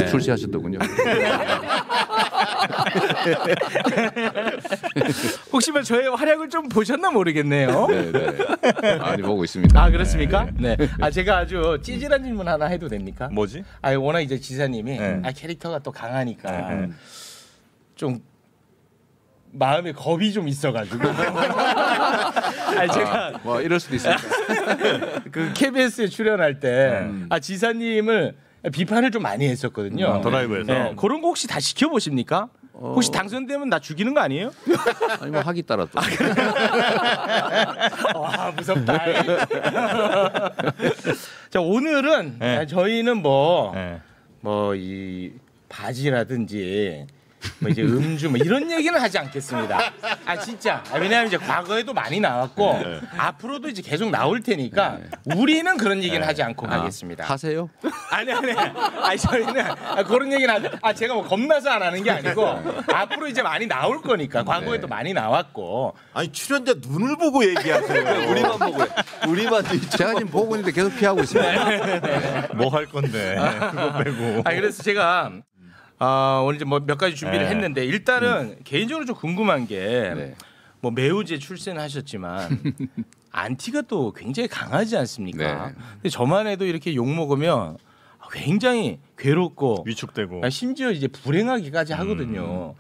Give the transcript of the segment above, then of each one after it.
출시하셨더군요. 혹시 뭐 저의 활약을 좀 보셨나 모르겠네요. 네네. 많이 보고 있습니다. 아 그렇습니까? 네. 아 제가 아주 찌질한 질문 하나 해도 됩니까? 뭐지? 아 워낙 이제 지사님이 네. 캐릭터가 또 강하니까 좀 마음에 겁이 좀 있어가지고. 아 제가 뭐 이럴 수도 있습니다. 그 KBS에 출연할 때 지사님을 비판을 좀 많이 했었거든요. 드라이브에서. 네. 그런 거 혹시 다 지켜보십니까? 혹시 당선되면 나 죽이는 거 아니에요? 아니 뭐 하기 따라 또. 와 무섭다. 자 오늘은 네. 저희는 뭐 네. 이 바지라든지 뭐 이제 음주 뭐 이런 얘기는 하지 않겠습니다. 아 진짜. 왜냐하면 이제 과거에도 많이 나왔고 앞으로도 이제 계속 나올 테니까 우리는 그런 얘기는 하지 않고 가겠습니다. 하세요? 아니. 아니 저희는 그런 얘기는 하지. 제가 뭐 겁나서 안 하는 게 아니고 앞으로 이제 많이 나올 거니까 과거에도 많이 나왔고. 아니 출연자 눈을 보고 얘기하세요. 우리만 보고. 우리만 제가 지금 보고 있는데 계속 피하고 있습니다. 뭐 할 건데 그거 빼고. 그래서 제가 오늘 이제 뭐 몇 가지 준비를 했는데 일단은 개인적으로 좀 궁금한 게 뭐 매우제 출신하셨지만 안티가 또 굉장히 강하지 않습니까? 네. 근데 저만 해도 이렇게 욕 먹으면 굉장히 괴롭고 위축되고 심지어 이제 불행하기까지 하거든요.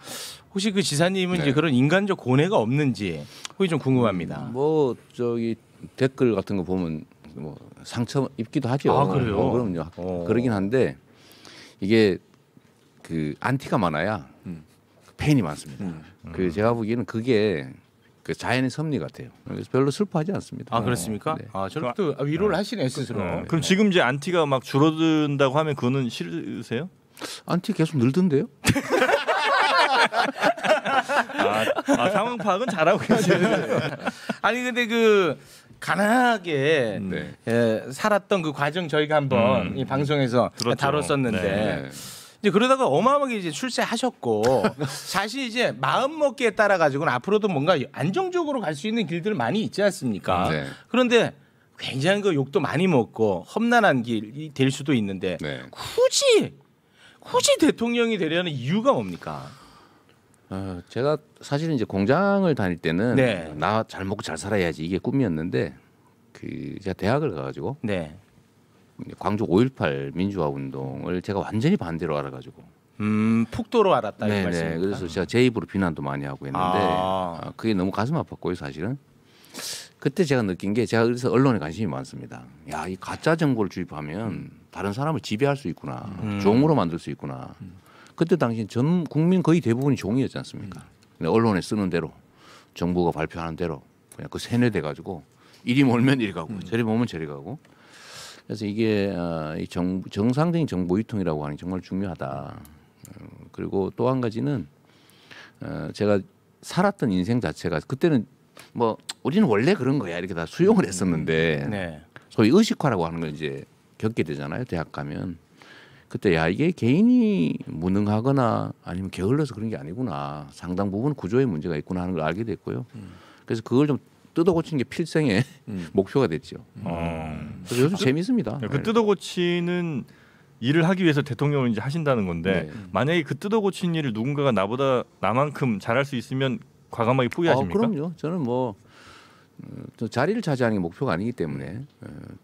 혹시 그 지사님은 이제 그런 인간적 고뇌가 없는지 그게 좀 궁금합니다. 뭐 저기 댓글 같은 거 보면 뭐 상처 입기도 하죠. 아, 그래요? 그럼요. 그러긴 한데 이게 그 안티가 많아야 팬이 많습니다. 그 제가 보기에는 그게 그 자연의 섭리 같아요. 그래서 별로 슬퍼하지 않습니다. 아 그렇습니까? 네. 저렇게 위로를 하시네 스스로. 그럼 지금 이제 안티가 막 줄어든다고 하면 그거는 싫으세요? 안티 계속 늘던데요? 상황 파악은 잘하고 계시네요. 아니 근데 그 가난하게 살았던 그 과정 저희가 한번 이 방송에서 그렇죠. 다뤘었는데 네. 이제 그러다가 어마어마하게 이제 출세하셨고 사실 이제 마음 먹기에 따라 가지고는 앞으로도 뭔가 안정적으로 갈 수 있는 길들 많이 있지 않습니까? 네. 그런데 굉장히 그 욕도 많이 먹고 험난한 길이 될 수도 있는데 네. 굳이 대통령이 되려는 이유가 뭡니까? 제가 사실은 이제 공장을 다닐 때는 네. 나 잘 먹고 잘 살아야지 이게 꿈이었는데 그 제가 대학을 가가지고 네. 광주 5.18 민주화 운동을 제가 완전히 반대로 알아가지고 폭도로 알았다 이 네네. 말씀입니까? 그래서 제가 제 입으로 비난도 많이 하고 했는데 그게 너무 가슴 아팠고요 사실은. 그때 제가 느낀 게 제가 그래서 언론에 관심이 많습니다. 야, 이 가짜 정보를 주입하면 다른 사람을 지배할 수 있구나, 종으로 만들 수 있구나. 그때 당시 전 국민 거의 대부분이 종이었지 않습니까? 근데 언론에 쓰는 대로 정부가 발표하는 대로 그냥 그 세뇌돼 가지고 이리 몰면 이리 가고 저리 몰면 저리 가고. 그래서 이게 이 정상적인 정보 유통이라고 하는 게 정말 중요하다. 그리고 또 한 가지는 제가 살았던 인생 자체가 그때는 뭐 우리는 원래 그런 거야 이렇게 다 수용을 했었는데 네. 소위 의식화라고 하는 걸 이제 겪게 되잖아요. 대학 가면 그때 야 이게 개인이 무능하거나 아니면 게을러서 그런 게 아니구나. 상당 부분 구조의 문제가 있구나 하는 걸 알게 됐고요. 그래서 그걸 좀 뜯어고치는 게 필생의 목표가 됐죠. 그래서 요즘 재밌습니다. 그 뜯어고치는 일을 하기 위해서 대통령을 이제 하신다는 건데 만약에 그 뜯어고친 일을 누군가가 나만큼 잘할 수 있으면 과감하게 포기하십니까? 그럼요. 저는 뭐 자리를 차지하는 게 목표가 아니기 때문에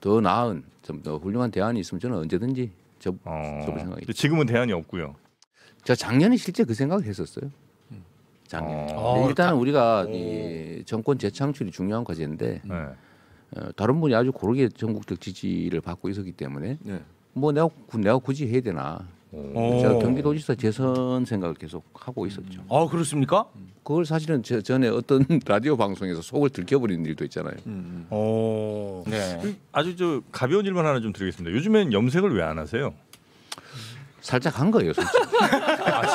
더 나은 좀 더 훌륭한 대안이 있으면 저는 언제든지 접을 생각이죠. 지금은 대안이 없고요. 제가 작년에 실제 그 생각을 했었어요. 작년. 일단은 우리가 이 정권 재창출이 중요한 과제인데 다른 분이 아주 고르게 전국적 지지를 받고 있었기 때문에 뭐 내가 굳이 해야 되나. 제가 경기도지사 재선 생각을 계속 하고 있었죠. 그렇습니까? 그걸 사실은 전에 어떤 라디오 방송에서 속을 들켜버리는 일도 있잖아요. 네. 아주 저 가벼운 질문 하나 좀 드리겠습니다. 요즘엔 염색을 왜 안 하세요? 살짝 한 거예요, 솔직히.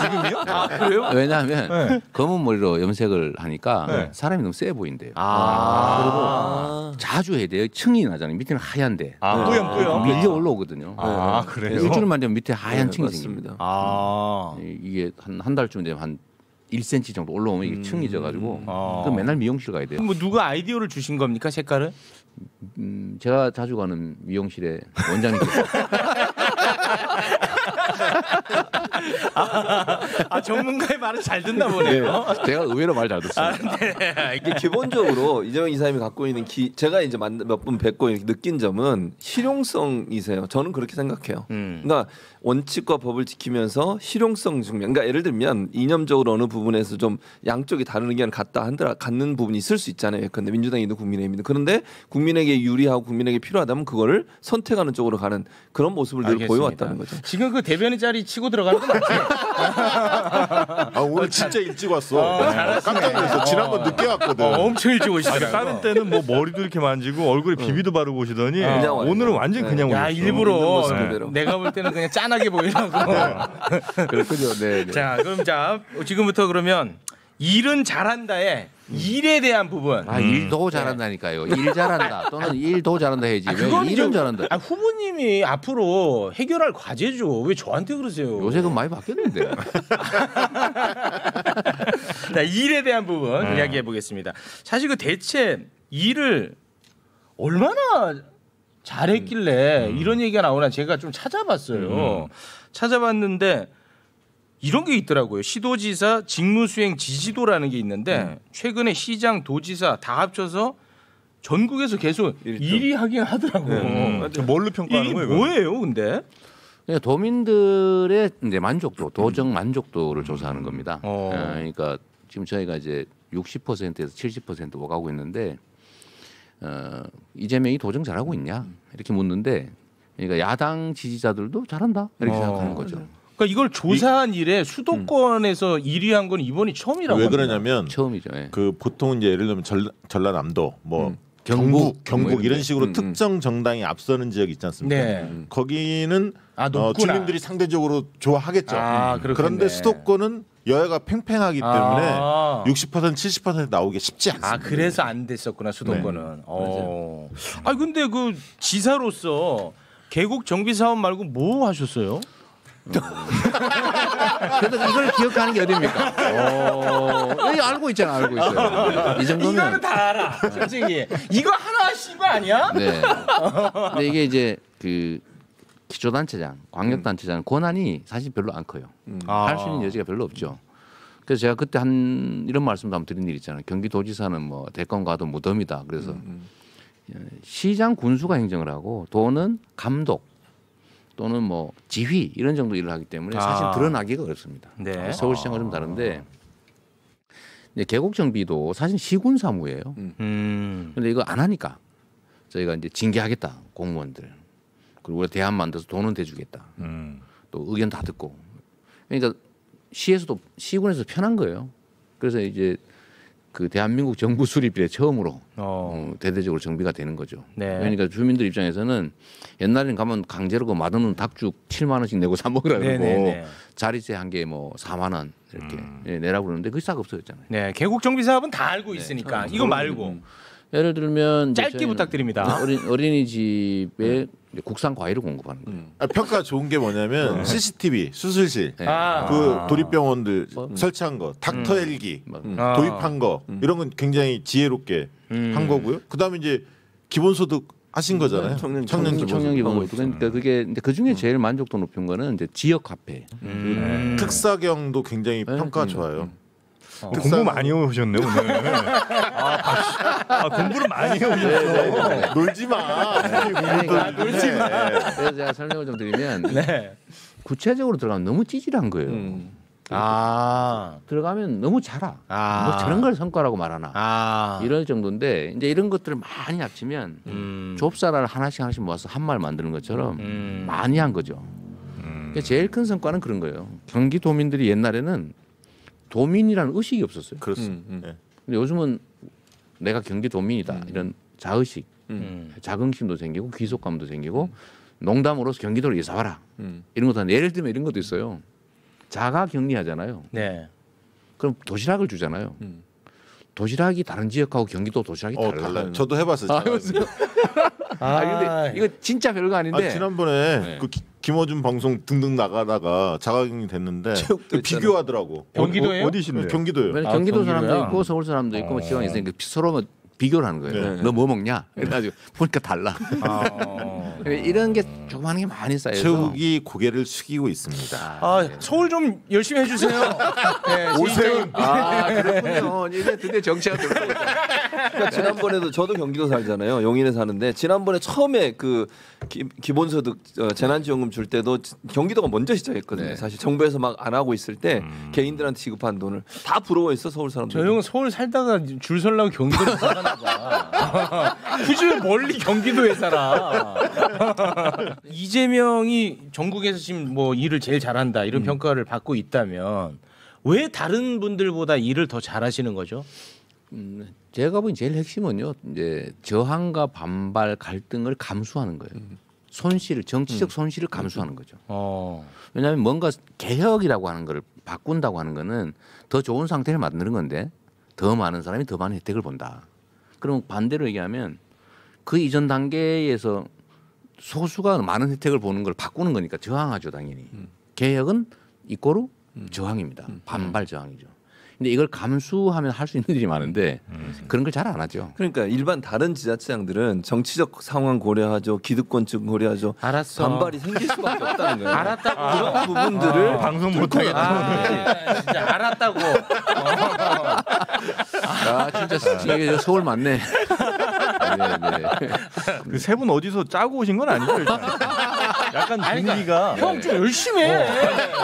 지금이요? 그래요? 왜냐하면 검은 머리로 염색을 하니까 사람이 너무 세 보인대요. 그리고 자주 해야 돼요. 층이 나잖아요. 밑에는 하얀데. 뿌염. 밀려 올라오거든요. 그래요? 일주일만 되면 밑에 하얀 층이 생깁니다. 이게 한 달쯤 되면 한 1cm 정도 올라오면 이게 층이 져가지고 그럼 맨날 미용실 가야 돼요. 뭐 누가 아이디어를 주신 겁니까 색깔을? 제가 자주 가는 미용실에 원장님께서 전문가의 말은 잘 듣나 보네요. 제가 의외로 말 잘 듣습니다. 이게 기본적으로 이재명 이사님이 갖고 있는 제가 이제 몇 번 뵙고 이렇게 느낀 점은 실용성이세요. 저는 그렇게 생각해요. 그러니까 원칙과 법을 지키면서 실용성 중면. 그러니까 예를 들면 이념적으로 어느 부분에서 좀 양쪽이 다른 의견을 갖는 부분이 있을 수 있잖아요. 그런데 민주당이든 국민의힘이든 그런데 국민에게 유리하고 국민에게 필요하다면 그거를 선택하는 쪽으로 가는 그런 모습을 늘 보여왔다는 거죠. 지금 그 대변인 자리 치고 들어가는 거 맞지? 오늘 진짜 일찍 왔어. 깜짝 놀랐어. 지난번 늦게 왔거든. 엄청 일찍 오시더라고. 다른 때는 뭐 머리도 이렇게 만지고 얼굴에 비비도 바르고 오시더니 왔어요. 오늘은 완전 히 그냥 야 오셨어. 일부러 내가 볼 때는 그냥 짠하게 보이려고. 그렇군요. 네. 자 그럼 지금부터 그러면 일은 잘한다에 일에 대한 부분. 일도 잘한다니까요. 일 잘한다 또는 일도 잘한다 해야지. 왜 일은 잘한다. 후보님이 앞으로 해결할 과제죠. 왜 저한테 그러세요? 요새 그 많이 바뀌었는데. 자, 일에 대한 부분 이야기해 보겠습니다. 사실 그 대체 일을 얼마나 잘했길래 이런 얘기가 나오나 제가 좀 찾아봤어요. 찾아봤는데 이런 게 있더라고요. 시도지사 직무수행 지지도라는 게 있는데 최근에 시장, 도지사 다 합쳐서 전국에서 계속 1위 하긴 하더라고. 뭘로 평가하는 이게 거예요? 뭐예요, 근데? 그러니까 도민들의 이제 만족도, 도정 만족도를 조사하는 겁니다. 그러니까 지금 저희가 이제 60%에서 70% 오가고 있는데 이재명이 도정 잘하고 있냐 이렇게 묻는데, 그러니까 야당 지지자들도 잘한다 이렇게 생각하는 거죠. 그러니까 이걸 조사한 일에 수도권에서 1위 한 건 이번이 처음이라고. 왜 그러냐면 처음이죠. 예. 그 보통 이제 예를 들면 전라남도 뭐 경북 경북 이런 식으로 특정 정당이 앞서는 지역이 있지 않습니까? 네. 거기는 높구나. 주민들이 상대적으로 좋아하겠죠. 그런데 수도권은 여야가 팽팽하기 때문에 60% 70% 나오기 쉽지 않습니다. 그래서 안 됐었구나 수도권은. 근데 그 지사로서 계곡 정비 사업 말고 뭐 하셨어요? 그래도 이걸 기억하는 게 어딥니까? 여기 알고 있잖아, 알고 있어요. 이 정도면 이거는 다 알아, 솔직히. 이거 하나 하신 거 아니야? 네. 근데 이게 이제 그 기초단체장, 광역단체장 권한이 사실 별로 안 커요. 할 수 있는 여지가 별로 없죠. 그래서 제가 그때 이런 말씀도 한번 드린 일 있잖아요. 경기도지사는 뭐 대권 가도 무덤이다. 그래서 시장 군수가 행정을 하고 도는 감독 또는 뭐 지휘 이런 정도 일을 하기 때문에 사실 드러나기가 어렵습니다. 네. 서울시장과 좀 다른데 이제 계곡 정비도 사실 시군 사무예요. 그런데 이거 안 하니까 저희가 이제 징계하겠다 공무원들. 그리고 우리가 대안 만들어서 돈은 대주겠다. 또 의견 다 듣고. 그러니까 시에서도 시군에서 편한 거예요. 그래서 이제 그 대한민국 정부 수립 이래 처음으로 대대적으로 정비가 되는 거죠. 네. 그러니까 주민들 입장에서는 옛날에는 가면 강제로 그 맛없는 닭죽 7만 원씩 내고 사 먹으라고 자리세 한 개 뭐 4만 원 이렇게 내라고 그러는데 그게 싹 없어졌잖아요. 네, 계곡 정비 사업은 다 알고 있으니까 이거 말고 예를 들면 짧게 부탁드립니다. 어린이집에 국산 과일을 공급하는 거예요. 평가 좋은 게 뭐냐면 CCTV 수술실, 그 도립병원들 설치한 거, 닥터 헬기 도입한 거 이런 건 굉장히 지혜롭게 한 거고요. 그다음에 이제 기본소득 하신 거잖아요. 청년 기본소득. 그러니까 그게 그 중에 제일 만족도 높은 거는 이제 지역 화폐. 특사경도 굉장히 평가 좋아요. 공부 많이 해오셨네 오늘. 공부를 많이 해오셨어. 놀지 마. 놀지 마. 그래서 제가 설명을 좀 드리면 구체적으로 들어가면 너무 찌질한 거예요. 들어가면 너무 잘하. 뭐 저런 걸 성과라고 말하나. 이럴 정도인데 이제 이런 것들을 많이 합치면 좁쌀알 하나씩 모아서 한 말 만드는 것처럼 많이 한 거죠. 제일 큰 성과는 그런 거예요. 경기도민들이 옛날에는 도민이라는 의식이 없었어요. 그렇습니다. 근데 요즘은 내가 경기도민이다 이런 자의식, 자긍심도 생기고 귀속감도 생기고 농담으로서 경기도를 이사 와라 이런 것도 예를 들면 이런 것도 있어요. 자가 격리하잖아요. 네. 그럼 도시락을 주잖아요. 도시락이 다른 지역하고 경기도 도시락이 달라요. 저도 해봤어요. 근데 이거 진짜 별거 아닌데. 지난번에 그 김어준 방송 등등 나가다가 자가격리 됐는데 비교하더라고. 경기도예요? 어디신데? 경기도요. 경기도 사람도 있고 서울 사람도 있고 지방에 있으니까 서로 비교를 하는 거예요. 네. 너 뭐 먹냐? 그래가지고 보니까 달라. 이런 게 조그마한 게 많이 쌓여서 최욱이 고개를 숙이고 있습니다. 서울 좀 열심히 해주세요. 네, 오세훈. 그렇군요. 이제 드디어 정치가 들어오고 있다. 그러니까 지난번에도 저도 경기도 살잖아요. 용인에 사는데 지난번에 처음에 그 기본소득 재난지원금 줄 때도 경기도가 먼저 시작했거든요. 네. 사실 정부에서 막 안 하고 있을 때 개인들한테 지급한 돈을 다 부러워했어 서울 사람들. 저 형은 서울 살다가 줄 설라고 경기도에 살았나 봐. 굳이 멀리 경기도에 살아. 이재명이 전국에서 지금 뭐 일을 제일 잘한다 이런 평가를 받고 있다면 왜 다른 분들보다 일을 더 잘하시는 거죠? 제가 보기엔 제일 핵심은요. 이제 저항과 반발, 갈등을 감수하는 거예요. 손실을 정치적 손실을 감수하는 거죠. 왜냐하면 뭔가 개혁이라고 하는 걸 바꾼다고 하는 거는 더 좋은 상태를 만드는 건데 더 많은 사람이 더 많은 혜택을 본다. 그럼 반대로 얘기하면 그 이전 단계에서 소수가 많은 혜택을 보는 걸 바꾸는 거니까 저항하죠 당연히. 개혁은 이꼬르 저항입니다. 반발 저항이죠. 근데 이걸 감수하면 할 수 있는 일이 많은데 그런 걸 잘 안 하죠. 그러니까 일반 다른 지자체장들은 정치적 상황 고려하죠, 기득권증 고려하죠. 알았어. 반발이 생길 수밖에 없다는 거예요. 알았다고. 그런 부분들을 방송 못하겠다. 진짜 알았다고. 진짜 이게 서울 맞네. 그 세 분 어디서 짜고 오신 건 아니죠? 일단. 약간 분위기가 형 좀 열심히 해.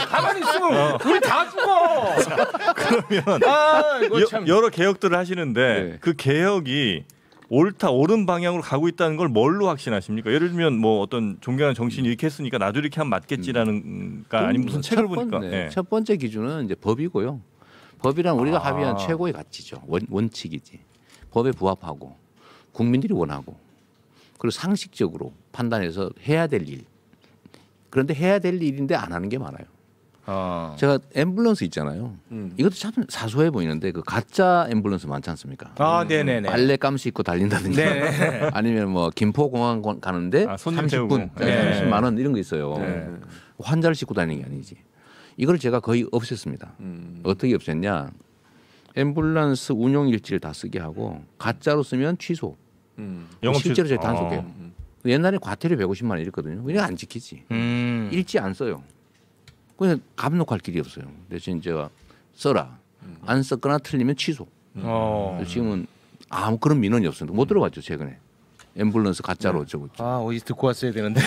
가만히 있으면 우리 다 죽어. 그러면 이거 참. 여러 개혁들을 하시는데 네. 그 개혁이 옳은 방향으로 가고 있다는 걸 뭘로 확신하십니까? 예를 들면 뭐 어떤 존경하는 정치인이 이렇게 했으니까 나도 이렇게 하면 맞겠지라는가 아니면 무슨 책을 보니까 첫 번째 기준은 이제 법이고요. 법이란 우리가 합의한 최고의 가치죠. 원칙이지. 법에 부합하고 국민들이 원하고 그리고 상식적으로 판단해서 해야 될 일. 그런데 해야 될 일인데 안 하는 게 많아요. 제가 앰뷸런스 있잖아요. 이것도 참 사소해 보이는데 그 가짜 앰뷸런스 많지 않습니까? 네네네. 빨래 감시 입고 달린다든지 네. 아니면 뭐 김포공항 가는데 손님 30분, 태우고. 30만 원 이런 거 있어요. 환자를 싣고 다니는 게 아니지. 이걸 제가 거의 없앴습니다. 어떻게 없앴냐? 앰뷸런스 운용 일지를 다 쓰게 하고 가짜로 쓰면 취소. 실제로 저희 단속해요. 옛날에 과태료 150만 원 이랬거든요. 그냥 안 지키지. 일지 안 써요. 그냥 감독할 길이 없어요. 대신 제가 써라. 안 썼거나 틀리면 취소. 지금은 아무 그런 민원이 없습니다. 못 들어봤죠 최근에. 앰뷸런스 가짜로 어쩌고. 어디서 듣고 왔어야 되는데.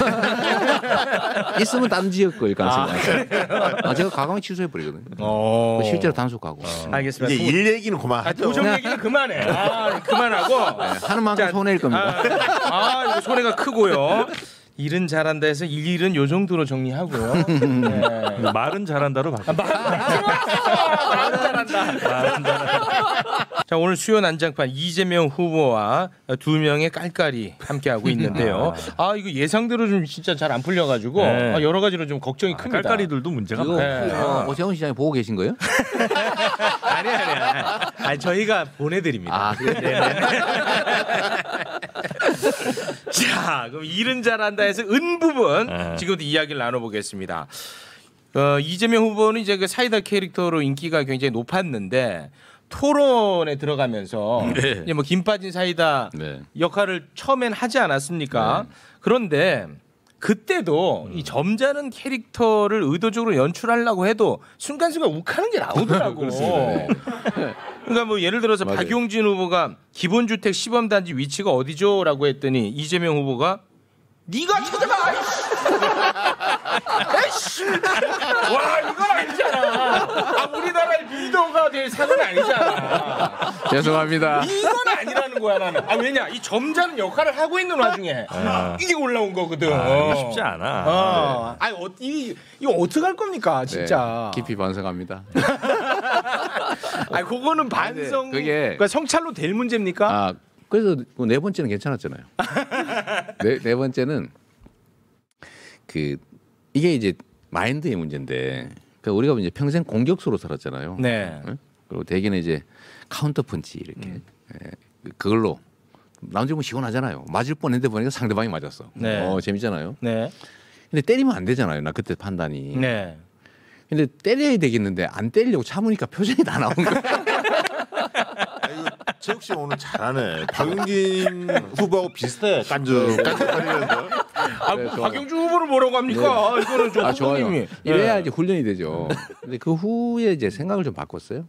있으면 딴 지역 거일 가능성이 많아요. 제가 가강을 취소해 버리거든요. 실제로 단속하고. 알겠습니다. 이제 일 얘기는 그만하죠. 도정 얘기는 그만해. 그만하고. 하는 만큼 손해일 겁니다. 이거 손해가 크고요. 일은 잘한다 해서 일은 요 정도로 정리하고요. 네. 말은 잘한다로 바꿔. 말은 잘한다. 자, 오늘 수요 난장판 이재명 후보와 두 명의 깔깔이 함께하고 있는데요. 이거 예상대로 좀 진짜 잘 안 풀려가지고 네. 여러 가지로 좀 걱정이 큽니다. 깔깔이들도 문제가 이거 많아요. 오세훈 시장이 보고 계신 거예요? 아니 저희가 보내드립니다. 자, 그럼 일은 잘한다 해서 은 부분 지금부터 이야기를 나눠보겠습니다. 이재명 후보는 이제 그 사이다 캐릭터로 인기가 굉장히 높았는데 토론에 들어가면서 이제 뭐 김 빠진 사이다 역할을 처음엔 하지 않았습니까? 그런데 그때도 이 점잖은 캐릭터를 의도적으로 연출하려고 해도 순간순간 욱하는 게 나오더라고. 그러니까 뭐 예를 들어서 맞아요. 박용진 후보가 기본주택 시범단지 위치가 어디죠?라고 했더니 이재명 후보가 네가 찾아봐. 에이씨. 와 이건 아니잖아. 우리나라의 리더가 될 상은 아니잖아. 죄송합니다. 이건 아니라는 거야 나는. 왜냐 이 점잖은 역할을 하고 있는 와중에 이게 올라온 거거든. 쉽지 않아. 이거 어떻게 할 겁니까 진짜. 깊이 반성합니다. 그거는 반성. 그러니까 성찰로 될 문제입니까? 그래서 네 번째는 괜찮았잖아요. 네 번째는 그 이게 이제 마인드의 문제인데 그러니까 우리가 이제 평생 공격수로 살았잖아요. 네. 그리고 대개는 이제 카운터 펀치 이렇게 그걸로 남자분 시원하잖아요. 맞을 뻔했는데 보니까 상대방이 맞았어. 네. 재밌잖아요. 네. 근데 때리면 안 되잖아요. 나 그때 판단이. 네. 근데 때려야 되겠는데 안 때리려고 참으니까 표정이 다 나온 거야. 최욱 씨 오늘 잘하네. 박용진 후보하고 비슷해. 깐죽거리면서. 박용준 후보를 뭐라고 합니까? 이거는 좀 좋아요. 후보님이. 이래야 이제 훈련이 되죠. 근데 그 후에 이제 생각을 좀 바꿨어요.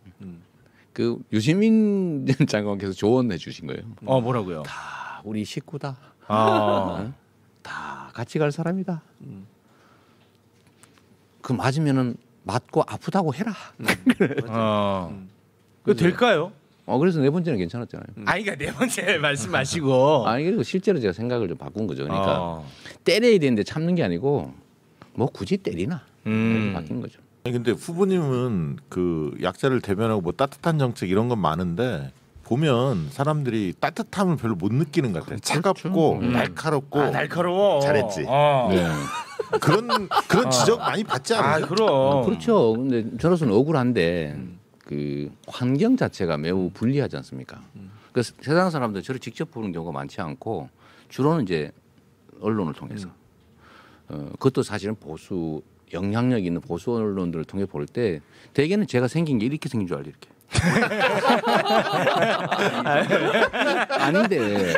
그 유시민 전 장관께서 조언해 주신 거예요. 뭐라고요? 다 우리 식구다. 다 같이 갈 사람이다. 그 맞으면은 맞고 아프다고 해라. 그 될까요? 그래서 네 번째는 괜찮았잖아요. 그러니까 네 번째 말씀하시고. 그리고 실제로 제가 생각을 좀 바꾼 거죠. 그러니까 때려야 되는데 참는 게 아니고 뭐 굳이 때리나 이렇게 바뀐 거죠. 근데 후보님은 그 약자를 대변하고 뭐 따뜻한 정책 이런 건 많은데 보면 사람들이 따뜻함을 별로 못 느끼는 것 같아요. 차갑고 날카롭고 날카로워. 잘했지. 네. 그런 지적 많이 받지 않아요? 그럼. 그렇죠. 근데 저로서는 억울한데 그 환경 자체가 매우 불리하지 않습니까? 그 세상 사람들 저를 직접 보는 경우가 많지 않고 주로는 이제 언론을 통해서 그것도 사실은 보수 영향력 있는 보수 언론들을 통해 볼 때 대개는 제가 생긴 게 이렇게 생긴 줄 알죠. 이렇게. 아닌데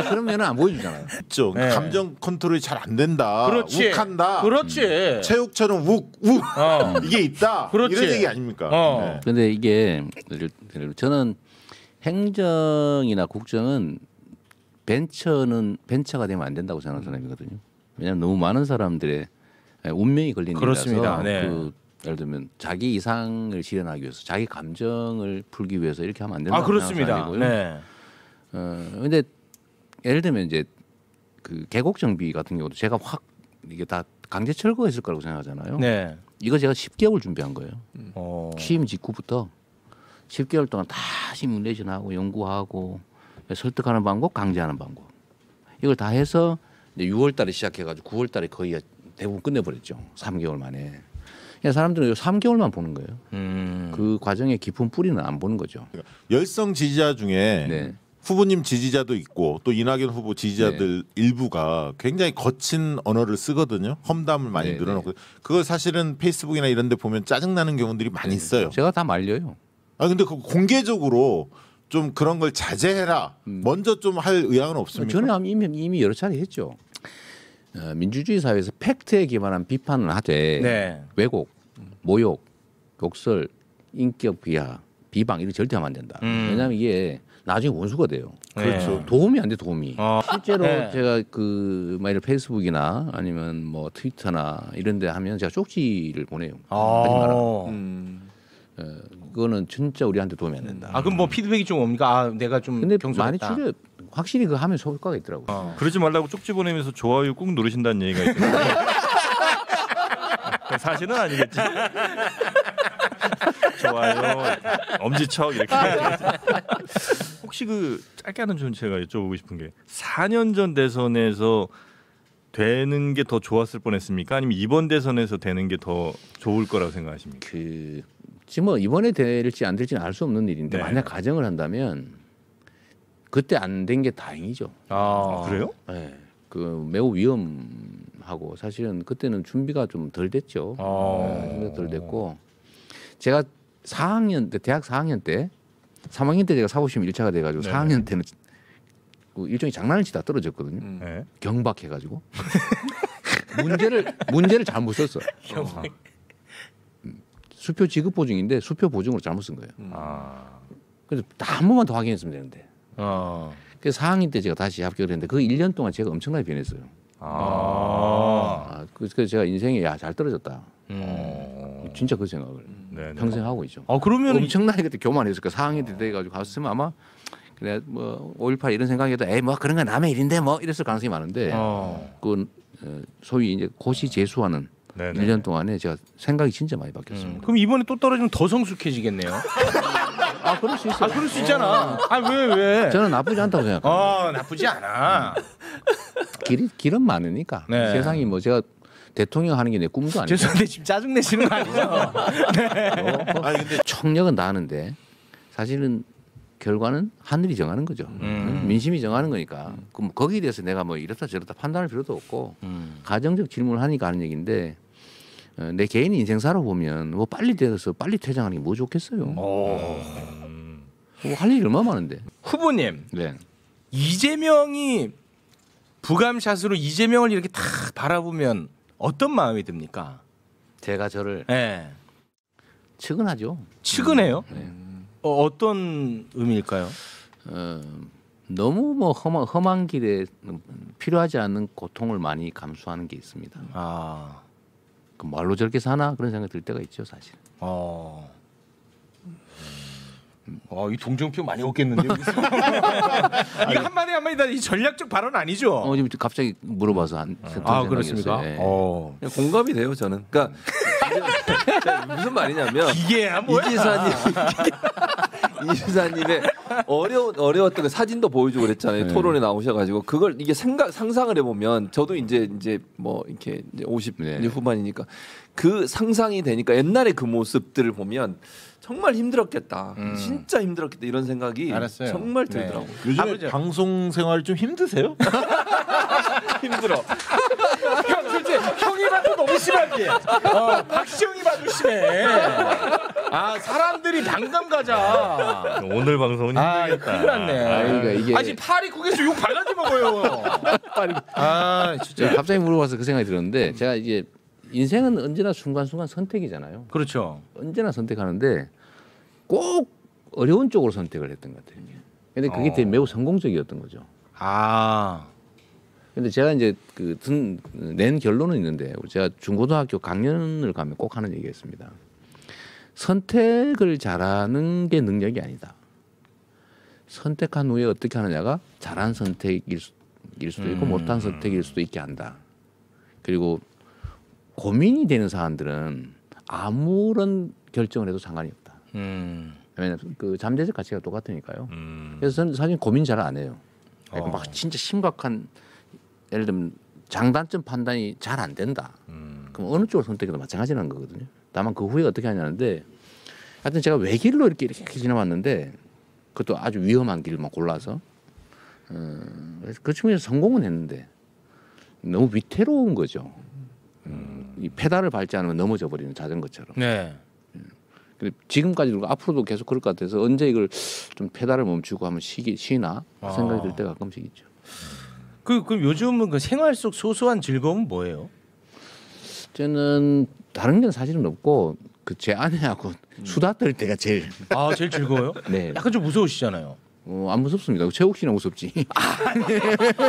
그러면 안 보여주잖아요. 그렇죠. 네. 감정 컨트롤이 잘 안 된다. 그렇지. 욱한다. 그렇지. 체육처럼 욱 이게 있다. 그렇지. 이런 얘기 아닙니까? 네. 근데 이게 저는 행정이나 국정은 벤처가 되면 안 된다고 생각하는 사람이거든요. 왜냐하면 너무 많은 사람들의 운명이 걸린 그렇습니다. 일이라서 네. 예를 들면 자기 이상을 실현하기 위해서 자기 감정을 풀기 위해서 이렇게 하면 안 된다고 그렇습니다. 생각하고요. 네. 근데 예를 들면 이제 그 계곡 정비 같은 경우도 제가 확 이게 다 강제 철거했을 거라고 생각하잖아요. 네. 이거 제가 10개월 준비한 거예요. 취임 직후부터 10개월 동안 다 시뮬레이션하고 연구하고 설득하는 방법, 강제하는 방법 이걸 다 해서 이제 6월달에 시작해가지고 9월달에 거의 대부분 끝내버렸죠. 3개월 만에. 그냥 사람들은 3개월만 보는 거예요. 그 과정의 깊은 뿌리는 안 보는 거죠. 열성 지지자 중에 네. 후보님 지지자도 있고 또 이낙연 후보 지지자들 일부가 굉장히 거친 언어를 쓰거든요. 험담을 많이 늘어놓고 그걸 사실은 페이스북이나 이런 데 보면 짜증나는 경우들이 많이 있어요. 제가 다 말려요. 근데 그 공개적으로 좀 그런 걸 자제해라. 먼저 좀 할 의향은 없습니까? 저는 이미 여러 차례 했죠. 민주주의 사회에서 팩트에 기반한 비판을 하되 왜곡, 모욕, 욕설, 인격 비하, 비방 이런 절대 하면 안 된다. 왜냐하면 이게 나중에 원수가 돼요. 그렇죠. 도움이 안 돼 도움이. 실제로 제가 그 만일 페이스북이나 아니면 뭐 트위터나 이런데 하면 제가 쪽지를 보내요. 하지 마라. 그거는 진짜 우리한테 도움이 안 된다. 그럼 뭐 피드백이 좀 옵니까? 내가 좀 근데 경솔했다. 많이 줄여. 확실히 그거 하면 효과가 있더라고요. 그러지 말라고 쪽지 보내면서 좋아요 꾹 누르신다는 얘기가 있거든요. 사실은 아니겠지. 좋아요, 엄지척 이렇게. 혹시 그 짧게 하는 좀 제가 여쭤보고 싶은 게 4년 전 대선에서 되는 게 더 좋았을 뻔했습니까? 아니면 이번 대선에서 되는 게 더 좋을 거라고 생각하십니까? 지금 뭐 이번에 될지 안 될지는 알 수 없는 일인데 만약 가정을 한다면 그때 안 된 게 다행이죠. 그래요? 네. 그 매우 위험하고 사실은 그때는 준비가 좀 덜 됐죠. 준비가 덜 됐고 제가 4학년 때 대학 4학년 때 3학년 때 제가 사고시험 1차가 돼가지고 4학년 때는 그 일종의 장난을 치다 떨어졌거든요. 경박해가지고 문제를 잘못 썼어. 수표 지급 보증인데 수표 보증으로 잘못 쓴 거예요. 그래서 한 번만 더 확인했으면 되는데. 그래서 4학년 때 제가 다시 합격을 했는데 그 1년 동안 제가 엄청나게 변했어요. 그래서 제가 인생에 잘 떨어졌다. 진짜 그 생각을 평생 하고 있죠. 그러면 엄청나게 그때 교만했을 거야. 4학년 때 돼가지고 갔으면 아마 그래 뭐 5.18 이런 생각해도 뭐 그런 건 남의 일인데 뭐 이랬을 가능성이 많은데 그 소위 이제 고시 재수하는 1년 동안에 제가 생각이 진짜 많이 바뀌었습니다. 그럼 이번에 또 떨어지면 더 성숙해지겠네요. 그럴 수 있어. 그럴 수 있잖아. 왜? 저는 나쁘지 않다고 생각해요. 나쁘지 않아. 길은 많으니까 세상이 뭐 제가 대통령 하는 게 내 꿈도 아니고. 죄송한데 지금 짜증 내시는 거 아니죠? 근데 총력은 다하는데 사실은 결과는 하늘이 정하는 거죠. 민심이 정하는 거니까. 그럼 거기에 대해서 내가 뭐 이렇다 저렇다 판단할 필요도 없고 가정적 질문을 하니까 하는 얘기인데 내 개인 인생 살아보면 뭐 빨리 되어서 빨리 퇴장하는 게 뭐 좋겠어요. 할 일이 얼마나 많은데. 후보님, 네. 이재명이 부감샷으로 이재명을 이렇게 딱 바라보면 어떤 마음이 듭니까? 제가 저를 네. 측은하죠. 측은해요? 네. 어떤 의미일까요? 너무 뭐 험한 길에 필요하지 않는 고통을 많이 감수하는 게 있습니다. 아, 그 말로 저렇게 사나 그런 생각이 들 때가 있죠, 사실. 이 동정표 많이 얻겠는데요. 이거 한마디 한마디 다 이 전략적 발언 아니죠? 지금 갑자기 물어봐서 그렇습니까? 네. 그냥 공감이 돼요 저는. 그러니까 무슨 말이냐면 기계야 뭐야? 이지사님의 어려웠던 그 사진도 보여주고 그랬잖아요. 네. 토론에 나오셔가지고 그걸 이게 상상을 해보면 저도 이제 뭐 이렇게 이제 50 네. 후반이니까 그 상상이 되니까 옛날에 그 모습들을 보면 정말 힘들었겠다. 진짜 힘들었겠다 이런 생각이 알았어요. 정말 들더라고요. 네. 요즘에 아버지. 방송 생활이 좀 힘드세요? 힘들어. 형 솔직히 형이 봐도 너무 심하지. 박시영이 봐도 심해. 사람들이 방감 가자. 오늘 방송은 힘들겠다. 큰일 났네. 그러니까 이게 아니 파리 국에서 욕 바가지 먹어요. 진짜. 갑자기 물어봐서 그 생각이 들었는데 제가 이제 인생은 언제나 순간순간 선택이잖아요. 그렇죠. 언제나 선택하는데 꼭 어려운 쪽으로 선택을 했던 것 같아요. 근데 그게 되게 매우 성공적이었던 거죠. 근데 제가 이제 낸 결론은 있는데 제가 중고등학교 강연을 가면 꼭 하는 얘기였습니다. 선택을 잘하는 게 능력이 아니다. 선택한 후에 어떻게 하느냐가 잘한 선택일 수도 있고 못한 선택일 수도 있게 한다. 그리고 고민이 되는 사람들은 아무런 결정을 해도 상관이 없다. 왜냐하면 그 잠재적 가치가 똑같으니까요. 그래서 저는 사실 고민 잘 안 해요. 그러니까 막 진짜 심각한 예를 들면 장단점 판단이 잘 안 된다. 그럼 어느 쪽을 선택해도 마찬가지라는 거거든요. 다만 그 후에 어떻게 하냐는데 하여튼 제가 외길로 이렇게 지나왔는데 그것도 아주 위험한 길만 골라서 그래서 그 측면에서 성공은 했는데 너무 위태로운 거죠. 이 페달을 밟지 않으면 넘어져 버리는 자전거처럼. 네. 근데 지금까지도 앞으로도 계속 그럴 것 같아서 언제 이걸 좀 페달을 멈추고 하면 쉬나 생각이 들 때가 가끔씩 있죠. 그럼 요즘은 그 생활 속 소소한 즐거움은 뭐예요? 저는 다른 건 사실은 없고 그 제 아내하고 수다 떨 때가 제일 제일 즐거워요? 네. 약간 좀 무서우시잖아요. 안 무섭습니다. 최욱 씨나 무섭지.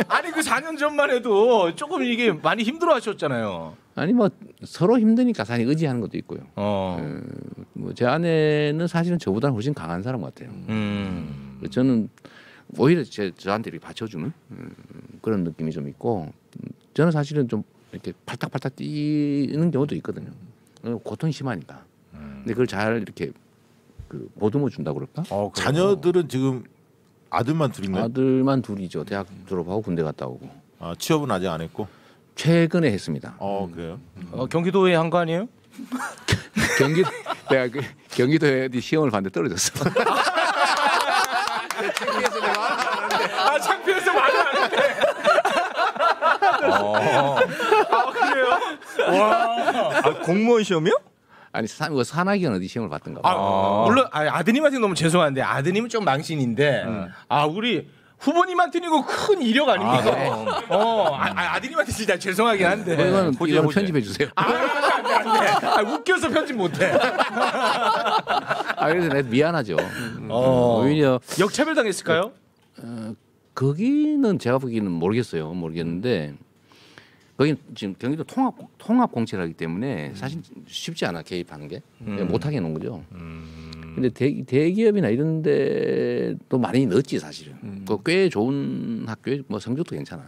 아니 그 4년 전만 해도 조금 이게 많이 힘들어하셨잖아요. 아니 뭐 서로 힘드니까 사실 의지하는 것도 있고요. 뭐 제 아내는 사실은 저보다는 훨씬 강한 사람 같아요. 저는 오히려 저한테 이렇게 받쳐주는 그런 느낌이 좀 있고 저는 사실은 좀 이렇게 팔딱팔딱 뛰는 경우도 있거든요. 고통이 심하니까. 근데 그걸 잘 이렇게 보듬어 준다고 그럴까? 자녀들은 지금 아들만 둘인가요? 아들만 둘이죠. 대학 졸업하고 군대 갔다 오고. 취업은 아직 안 했고. 최근에 했습니다. 그래요? 경기도에 한 거 아니에요? 내가 경기도에 시험을 봤는데 떨어졌어. 창피해서 말을 안 했는데. 그래요? 와. 공무원 시험이요? 아니 산학연 어디 시험을 봤던가 봐. 물론 아드님한테 너무 죄송한데 아드님은 좀 망신인데 우리 후보님한테는 이거 큰 이력 아닙니까? 아드님한테 진짜 죄송하긴 한데. 이건 편집해 주세요. 안 돼. 웃겨서 편집 못해. 그래서 내가 미안하죠. 오히려 역차별 당했을까요? 거기는 제가 보기에는 모르겠는데 거긴 지금 경기도 통합 공채라기 때문에 사실 쉽지 않아 개입하는 게 못하게 해놓은 거죠. 근데 대기업이나 이런 데도 많이 넣었지 사실은. 꽤 좋은 학교에 뭐 성적도 괜찮아.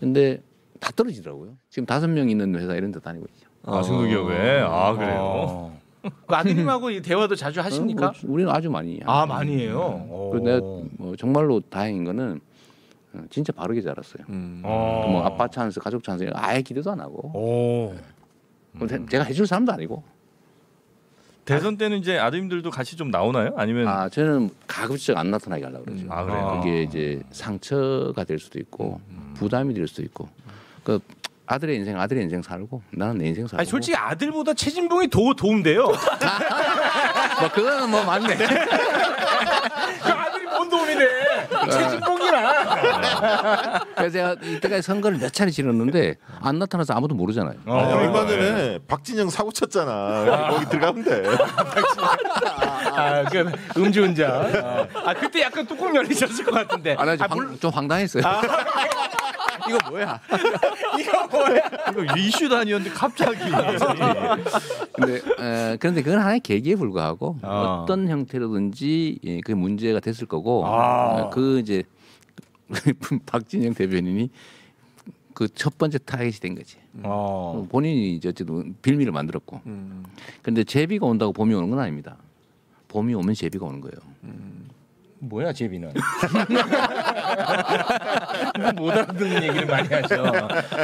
근데 다 떨어지더라고요. 지금 5명 있는 회사 이런 데 다니고 있죠. 중소기업에. 그래요. 그 아드님하고 이 대화도 자주 하십니까? 우리는 아주 많이. 많이 해요. 내가 뭐 정말로 다행인 거는 진짜 바르게 자랐어요. 뭐 아빠 찬스, 가족 찬스 아예 기대도 안 하고. 제가 해줄 사람도 아니고. 대선 때는 이제 아드님들도 같이 좀 나오나요? 아니면 저는 가급적 안 나타나게 하려고 그러죠. 그래요? 그게 이제 상처가 될 수도 있고 부담이 될 수도 있고. 그 아들의 인생 살고 나는 내 인생 살고. 아니 솔직히 아들보다 최진봉이 더 도움돼요. 뭐 그거는 뭐 맞네. 이래. 최진봉이나. 그래서 제가 이때까지 선거를 몇 차례 치렀는데 안 나타나서 아무도 모르잖아요. 얼마 전에 박진영 사고 쳤잖아. 거기 들어가면 돼. 그 음주운전. 그때 약간 뚜껑 열리셨을 것 같은데. 좀 황당했어요. 이거 뭐야? 이거 뭐야? 이거 이슈도 아니었는데 갑자기. 그런데 그건 하나의 계기에 불과하고 어떤 형태로든지 그게 문제가 됐을 거고 그 이제 박진영 대변인이 그 첫 번째 타겟이 된 거지. 본인이 이제 어쨌든 빌미를 만들었고. 그런데 제비가 온다고 봄이 오는 건 아닙니다. 봄이 오면 제비가 오는 거예요. 뭐야 제비는? 못 알아듣는 얘기를 많이 하죠.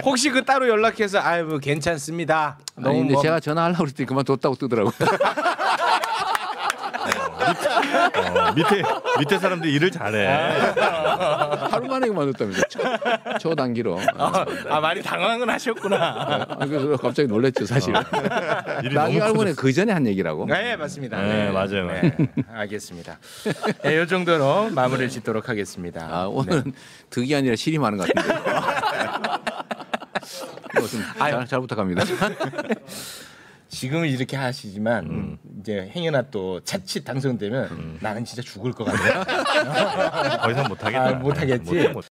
혹시 그 따로 연락해서 아유 뭐 괜찮습니다. 너무 근데 제가 전화하려고 그랬더니 그만뒀다고 뜨더라고요. 밑에 사람들이 일을 잘해. 하루 만에 그만뒀답니다. 초단기로. 많이 당황은 하셨구나. 그래서 갑자기 놀랬죠 사실. 나중에 알고 보니 그 전에 한 얘기라고. 네 맞습니다. 네, 맞아요. 네, 알겠습니다. 이 정도로 마무리를 짓도록 하겠습니다. 오늘은 득이 아니라 실이 많은 것 같은데. 잘 부탁합니다. 지금은 이렇게 하시지만 이제 행여나 또 자칫 당선되면 나는 진짜 죽을 것 같아요. 더 이상 못하겠다. 못하겠지.